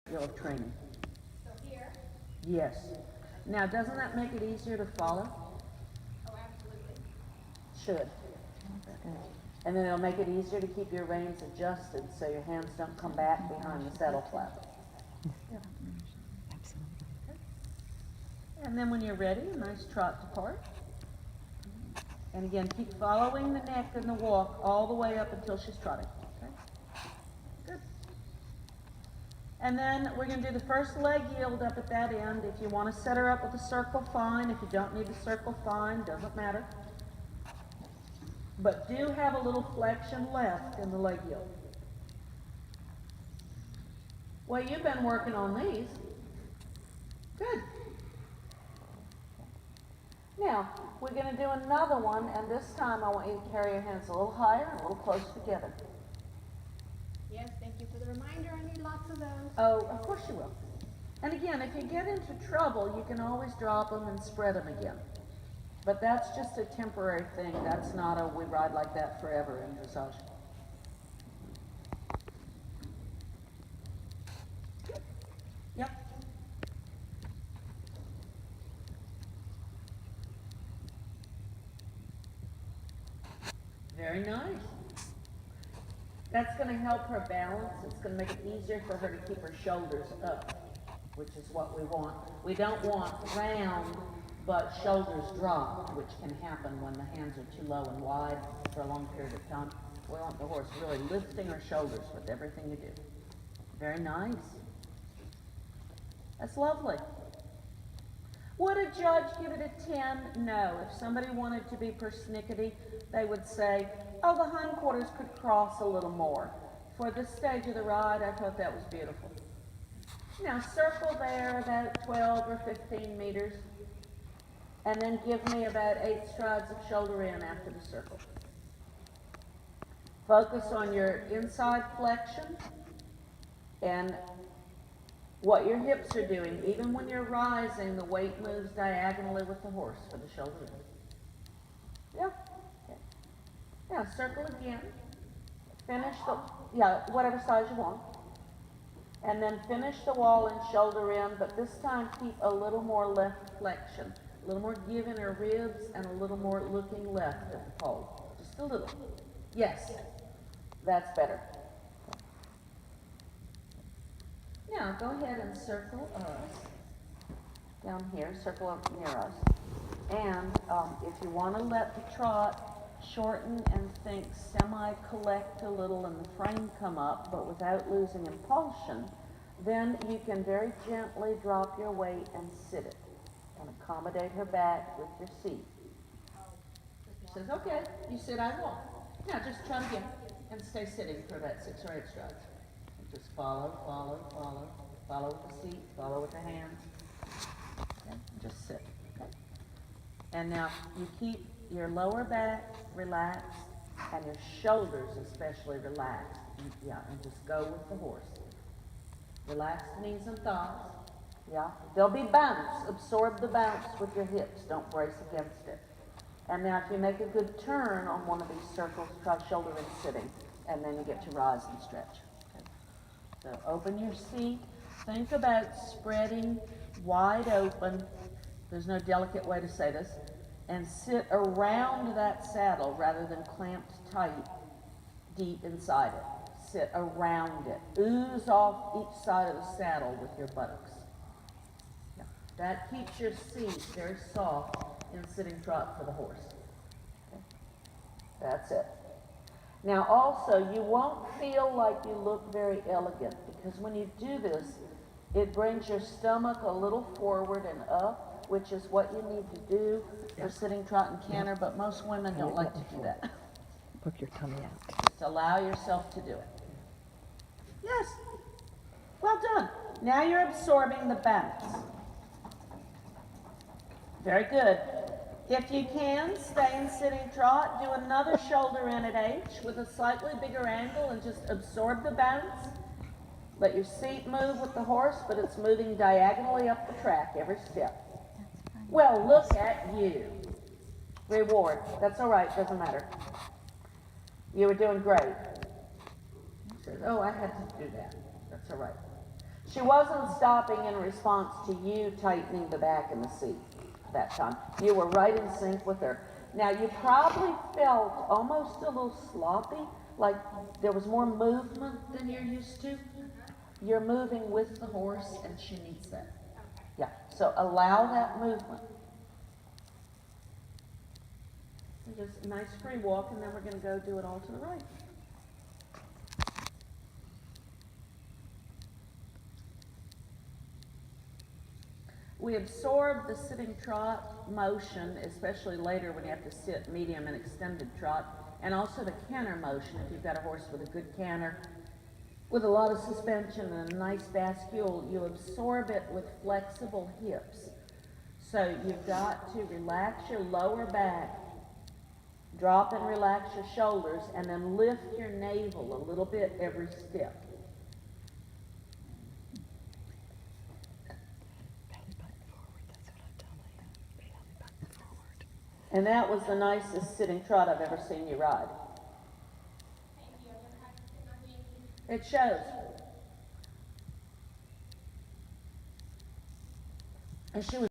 deal of training. So here? Yes. Now, doesn't that make it easier to follow? Oh, absolutely. Should. And then it'll make it easier to keep your reins adjusted so your hands don't come back behind the saddle flap. And then when you're ready, a nice trot to part. And again, keep following the neck and the walk all the way up until she's trotting. Okay? Good. And then we're going to do the first leg yield up at that end. If you want to set her up with a circle, fine. If you don't need the circle, fine. Doesn't matter. But do have a little flexion left in the leg yield. Well, you've been working on these. Good. Now, we're going to do another one, and this time I want you to carry your hands a little higher and a little closer together. Yes, thank you for the reminder. I need lots of those. Oh, of course you will. And again, if you get into trouble, you can always drop them and spread them again. But that's just a temporary thing. That's not a we ride like that forever in dressage. Yep. Very nice. That's going to help her balance. It's going to make it easier for her to keep her shoulders up, which is what we want. We don't want round but shoulders dropped, which can happen when the hands are too low and wide for a long period of time. We want the horse really lifting her shoulders with everything you do. Very nice. That's lovely. Would a judge give it a 10? No. If somebody wanted to be persnickety, they would say, oh, the hindquarters could cross a little more. For this stage of the ride, I thought that was beautiful. Now, circle there about 12 or 15 meters, and then give me about 8 strides of shoulder in after the circle. Focus on your inside flexion and what your hips are doing. Even when you're rising, the weight moves diagonally with the horse for the shoulder in. Yeah. Okay. Now, circle again. Finish the, whatever size you want. And then finish the wall and shoulder in, but this time keep a little more left flexion. A little more give in her ribs and a little more looking left at the pole. Just a little. Yes. That's better. Now, go ahead and circle us. Down here, circle up near us. And if you want to let the trot shorten and think semi-collect a little and the frame come up, but without losing impulsion, then you can very gently drop your weight and sit it and accommodate her back with your seat. She says, okay, you sit, I walk. Now just try again and stay sitting for about 6 or 8 strides. Just follow, follow, follow. Follow with the seat, follow with the hands. Okay, just sit. Okay. And now you keep your lower back relaxed and your shoulders especially relaxed. And just go with the horse. Relax the knees and thighs. Yeah, there'll be bounce. Absorb the bounce with your hips. Don't brace against it. And now if you make a good turn on one of these circles, try shoulder in sitting, and then you get to rise and stretch. Okay. So open your seat. Think about spreading wide open. There's no delicate way to say this. And sit around that saddle rather than clamped tight deep inside it. Sit around it. Ooze off each side of the saddle with your buttocks. Yeah. That keeps your seat very soft in sitting trot for the horse. Okay. That's it. Now also, you won't feel like you look very elegant because when you do this, it brings your stomach a little forward and up, which is what you need to do for sitting trot and canter, but most women don't like to do that. Poke your tummy out. Just allow yourself to do it. Yes. Well done. Now you're absorbing the bounce. Very good. If you can, stay in sitting trot. Do another shoulder in at H with a slightly bigger angle and just absorb the bounce. Let your seat move with the horse, but it's moving diagonally up the track every step. Well, look at you. Reward. That's all right. Doesn't matter. You were doing great. She says, oh, I had to do that. That's all right. She wasn't stopping in response to you tightening the back in the seat that time. You were right in sync with her. Now, you probably felt almost a little sloppy, like there was more movement than you're used to. You're moving with the horse, and she needs that. Yeah, so allow that movement. And just a nice free walk, and then we're going to go do it all to the right. We absorb the sitting trot motion, especially later when you have to sit medium and extended trot, and also the canter motion if you've got a horse with a good canter. With a lot of suspension and a nice bascule, you absorb it with flexible hips. So you've got to relax your lower back, drop and relax your shoulders, and then lift your navel a little bit every step. Belly button forward, that's what I'm telling you. Belly button forward. And that was the nicest sitting trot I've ever seen you ride. Thank you. I'm gonna have to sit on Yankee. It shows. And she was